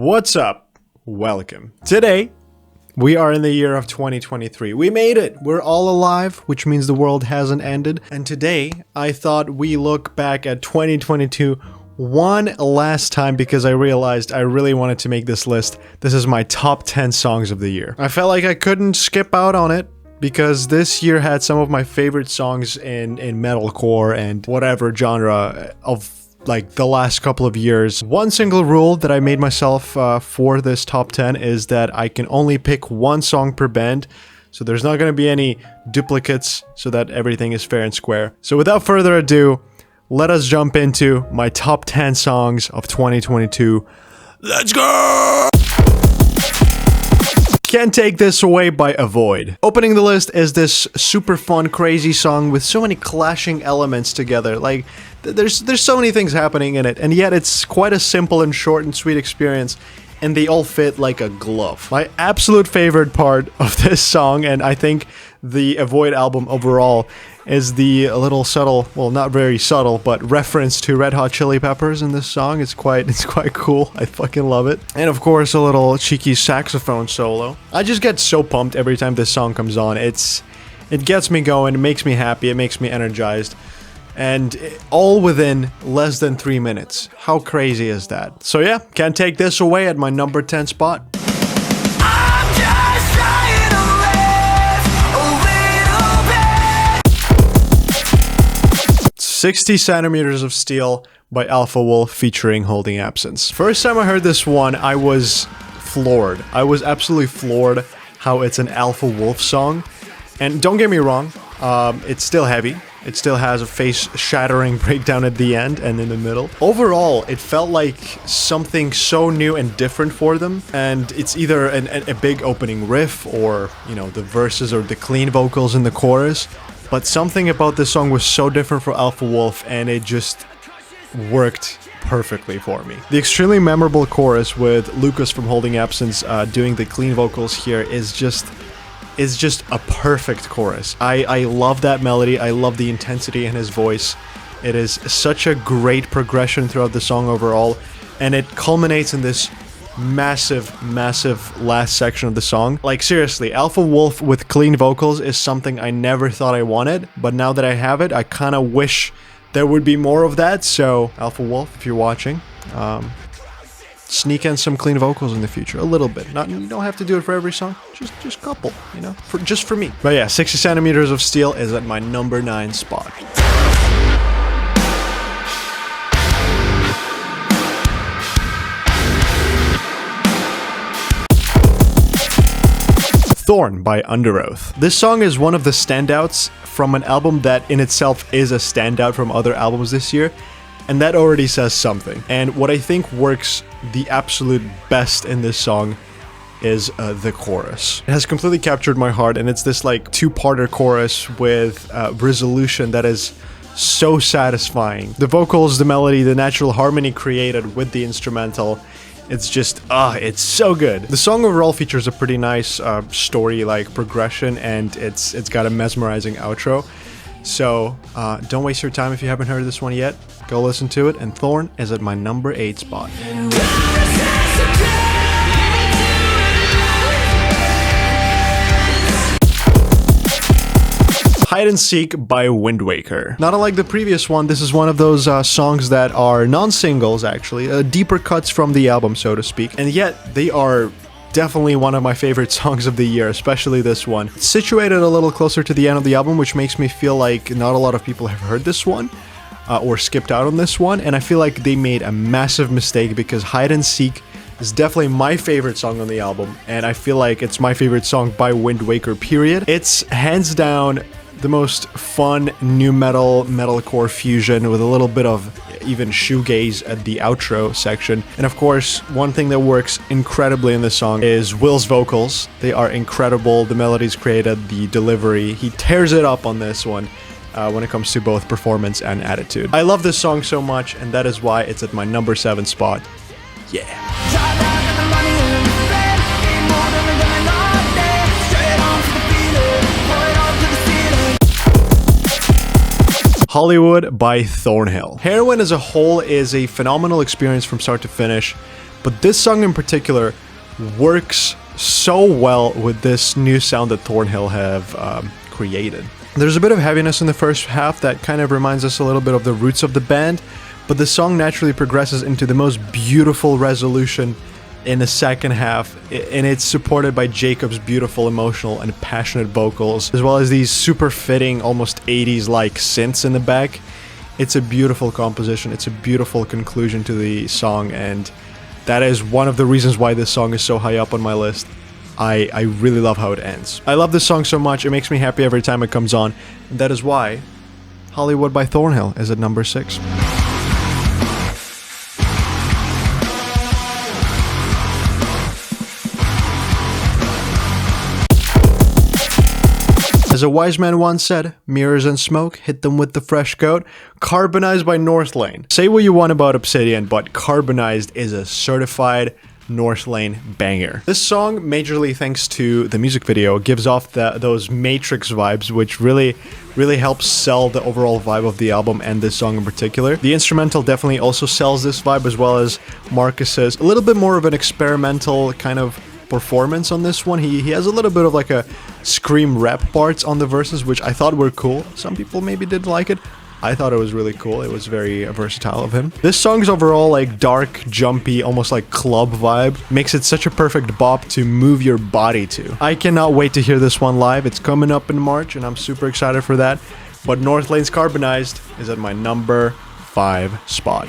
What's up? Welcome. Today, we are in the year of 2023. We made it! We're all alive, which means the world hasn't ended. And today, I thought we look back at 2022 one last time because I realized I really wanted to make this list. This is my top 10 songs of the year. I felt like I couldn't skip out on it because this year had some of my favorite songs in metalcore and whatever genre of like the last couple of years. One single rule that I made myself for this top 10 is that I can only pick one song per band. So there's not going to be any duplicates so that everything is fair and square. So without further ado, let us jump into my top 10 songs of 2022. Let's go! Can't Take This Away by Avoid. Opening the list is this super fun, crazy song with so many clashing elements together. Like, there's so many things happening in it, and yet it's quite a simple and short and sweet experience, and they all fit like a glove. My absolute favorite part of this song, and I think the Avoid album overall, is the little subtle, well, not very subtle, but reference to Red Hot Chili Peppers in this song. It's quite cool. I fucking love it. And of course, a little cheeky saxophone solo. I just get so pumped every time this song comes on. It gets me going, it makes me happy, it makes me energized. And all within less than 3 minutes. How crazy is that? So yeah, Can't Take This Away at my number 10 spot. 60 Centimeters of Steel by Alpha Wolf featuring Holding Absence. First time I heard this one, I was floored. I was absolutely floored how it's an Alpha Wolf song. And don't get me wrong, it's still heavy. It still has a face-shattering breakdown at the end and in the middle. Overall, it felt like something so new and different for them. And it's either a big opening riff or, you know, the verses or the clean vocals in the chorus. But something about this song was so different for Alpha Wolf, and it just worked perfectly for me. The extremely memorable chorus with Lucas from Holding Absence doing the clean vocals here is just a perfect chorus. I love that melody. I love the intensity in his voice. It is such a great progression throughout the song overall, and it culminates in this massive last section of the song. Like, seriously, Alpha Wolf with clean vocals is something I never thought I wanted, but now that I have it, I kind of wish there would be more of that. So Alpha Wolf, if you're watching, sneak in some clean vocals in the future, a little bit. You don't have to do it for every song, just a couple, you know, just for me. But yeah, 60 Centimeters of Steel is at my number 9 spot. Thorn by Underoath. This song is one of the standouts from an album that in itself is a standout from other albums this year, and that already says something. And what I think works the absolute best in this song is the chorus. It has completely captured my heart, and it's this like two-parter chorus with resolution that is so satisfying. The vocals, the melody, the natural harmony created with the instrumental, it's just, it's so good. The song overall features a pretty nice story-like progression, and it's got a mesmerizing outro. So don't waste your time if you haven't heard this one yet. Go listen to it, and Thorn is at my number 8 spot. Hide and Seek by Wind Waker. Not unlike the previous one, this is one of those songs that are non-singles, actually, deeper cuts from the album, so to speak, and yet they are definitely one of my favorite songs of the year, especially this one. It's situated a little closer to the end of the album, which makes me feel like not a lot of people have heard this one, or skipped out on this one, and I feel like they made a massive mistake because Hide and Seek is definitely my favorite song on the album, and I feel like it's my favorite song by Wind Waker, period. It's hands down the most fun new metalcore fusion with a little bit of even shoegaze at the outro section. And of course, one thing that works incredibly in this song is Will's vocals. They are incredible. The melody's created, the delivery. He tears it up on this one when it comes to both performance and attitude. I love this song so much, and that is why it's at my number 7 spot. Yeah. Hollywood by Thornhill. Heroin as a whole is a phenomenal experience from start to finish, but this song in particular works so well with this new sound that Thornhill have created. There's a bit of heaviness in the first half that kind of reminds us a little bit of the roots of the band, but the song naturally progresses into the most beautiful resolution in the second half, and it's supported by Jacob's beautiful, emotional, and passionate vocals, as well as these super fitting, almost 80s-like synths in the back. It's a beautiful composition, it's a beautiful conclusion to the song, and that is one of the reasons why this song is so high up on my list. I really love how it ends. I love this song so much, it makes me happy every time it comes on, and that is why Hollywood by Thornhill is at number 6. As a wise man once said, mirrors and smoke, hit them with the fresh coat. Carbonized by Northlane. Say what you want about Obsidian, but Carbonized is a certified Northlane banger. This song, majorly thanks to the music video, gives off those Matrix vibes, which really helps sell the overall vibe of the album and this song in particular. The instrumental definitely also sells this vibe, as well as Marcus's a little bit more of an experimental kind of performance on this one. He has a little bit of like a scream rap parts on the verses, which I thought were cool. Some people maybe didn't like it. I thought it was really cool. It was very versatile of him. This song's overall like dark, jumpy, almost like club vibe. Makes it such a perfect bop to move your body to. I cannot wait to hear this one live. It's coming up in March and I'm super excited for that. But Northlane's Carbonized is at my number 5 spot.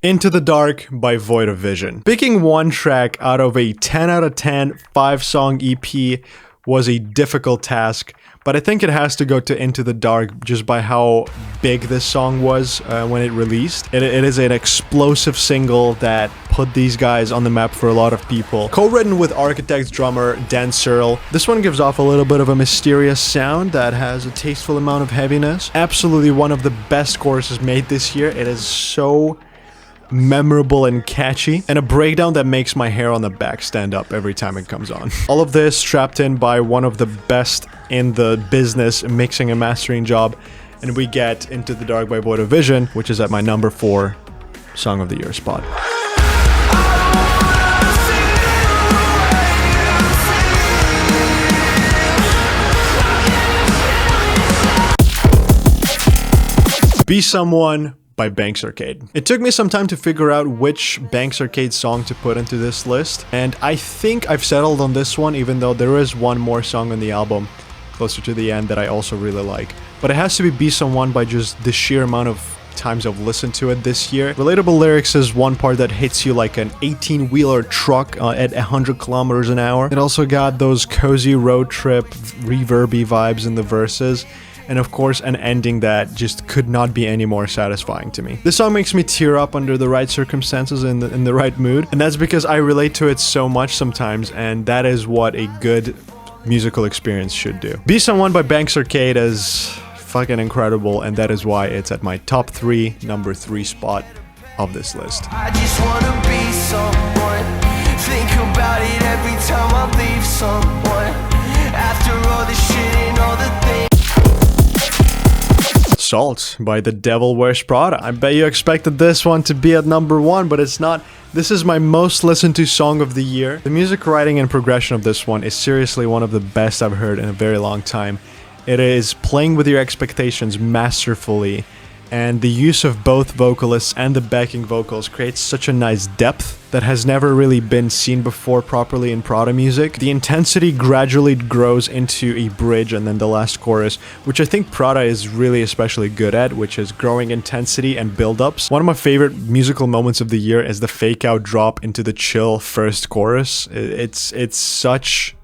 Into the Dark by Void of Vision. Picking one track out of a 10 out of 10 5-song EP was a difficult task, but I think it has to go to Into the Dark just by how big this song was when it released. It is an explosive single that put these guys on the map for a lot of people. Co-written with Architects drummer Dan Searle, this one gives off a little bit of a mysterious sound that has a tasteful amount of heaviness. Absolutely one of the best choruses made this year. It is so memorable and catchy, and a breakdown that makes my hair on the back stand up every time it comes on. All of this strapped in by one of the best in the business mixing and mastering job, and we get Into the Dark by Void of Vision, which is at my number 4 Song of the Year spot. Be Someone by Banks Arcade. It took me some time to figure out which Banks Arcade song to put into this list, and I think I've settled on this one, even though there is one more song on the album closer to the end that I also really like. But it has to Be Someone by just the sheer amount of times I've listened to it this year. Relatable lyrics is one part that hits you like an 18-wheeler truck at 100 kilometers an hour. It also got those cozy road trip reverby vibes in the verses, and of course an ending that just could not be any more satisfying to me. This song makes me tear up under the right circumstances and in the right mood, and that's because I relate to it so much sometimes, and that is what a good musical experience should do. Be Someone by Banks Arcade is fucking incredible, and that is why it's at my top 3, number 3 spot of this list. I just wanna be someone. Think about it every time I leave someone. After all the shit and all the things. Salt by The Devil Wears Prada. I bet you expected this one to be at number 1, but it's not. This is my most listened to song of the year. The music writing and progression of this one is seriously one of the best I've heard in a very long time. It is playing with your expectations masterfully, and the use of both vocalists and the backing vocals creates such a nice depth that has never really been seen before properly in Prada music. The intensity gradually grows into a bridge and then the last chorus, which I think Prada is really especially good at, which is growing intensity and build-ups. One of my favorite musical moments of the year is the fake-out drop into the chill first chorus. It's such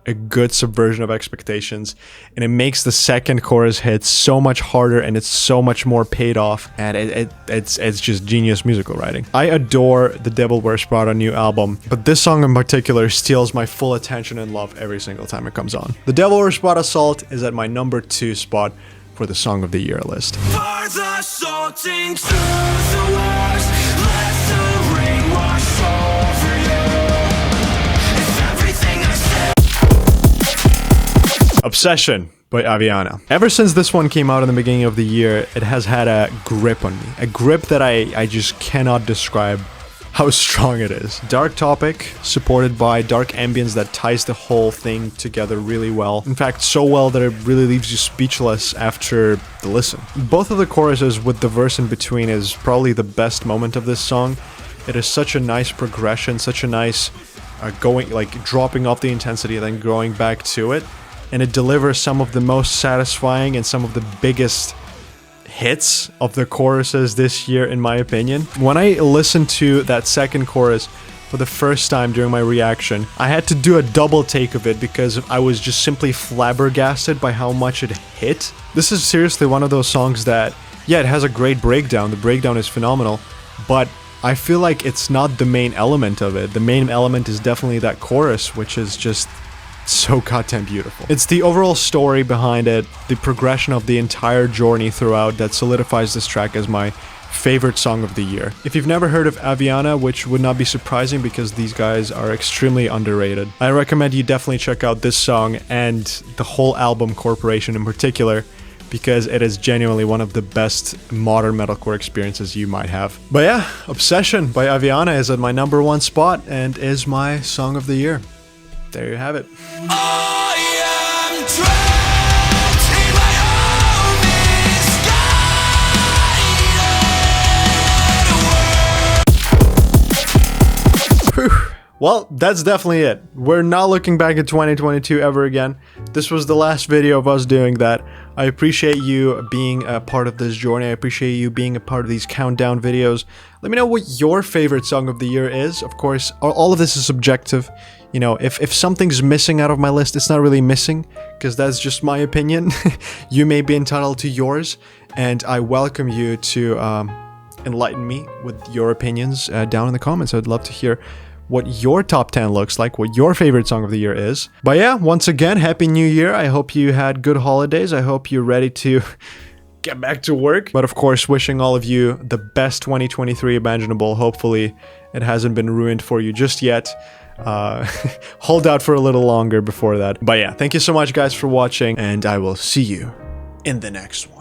a good subversion of expectations, and it makes the second chorus hit so much harder, and it's so much more paid off, and it's just genius musical writing. I adore The Devil Wears Prada new album, but this song in particular steals my full attention and love every single time it comes on. The Devil Wears Prada Salt is at my number 2 spot for the Song of the Year list. For the salting to the wars, let the rain wash over you. It's everything I said. Obsession by Aviana. Ever since this one came out in the beginning of the year, it has had a grip on me. A grip that I just cannot describe how strong it is. Dark topic, supported by dark ambience that ties the whole thing together really well. In fact, so well that it really leaves you speechless after the listen. Both of the choruses with the verse in between is probably the best moment of this song. It is such a nice progression, such a nice dropping off the intensity and then going back to it. And it delivers some of the most satisfying and some of the biggest hits of the choruses this year, in my opinion. When I listened to that second chorus for the first time during my reaction, I had to do a double take of it because I was just simply flabbergasted by how much it hit. This is seriously one of those songs that, yeah, it has a great breakdown. The breakdown is phenomenal, but I feel like it's not the main element of it. The main element is definitely that chorus, which is just so goddamn beautiful. It's the overall story behind it, the progression of the entire journey throughout that solidifies this track as my favorite song of the year. If you've never heard of Aviana, which would not be surprising because these guys are extremely underrated, I recommend you definitely check out this song and the whole album Corporation in particular, because it is genuinely one of the best modern metalcore experiences you might have. But yeah, Obsession by Aviana is at my #1 spot and is my song of the year. There you have it. I am trapped in my own misguided world. Whew. Well, that's definitely it. We're not looking back at 2022 ever again. This was the last video of us doing that. I appreciate you being a part of this journey. I appreciate you being a part of these countdown videos. Let me know what your favorite song of the year is. Of course, all of this is subjective. You know, if something's missing out of my list, it's not really missing, because that's just my opinion. You may be entitled to yours, and I welcome you to enlighten me with your opinions down in the comments. I'd love to hear what your top 10 looks like, what your favorite song of the year is. But yeah, once again, Happy New Year. I hope you had good holidays. I hope you're ready to get back to work. But of course, wishing all of you the best 2023 imaginable. Hopefully, it hasn't been ruined for you just yet. Hold out for a little longer before that. But yeah, thank you so much guys for watching, and I will see you in the next one.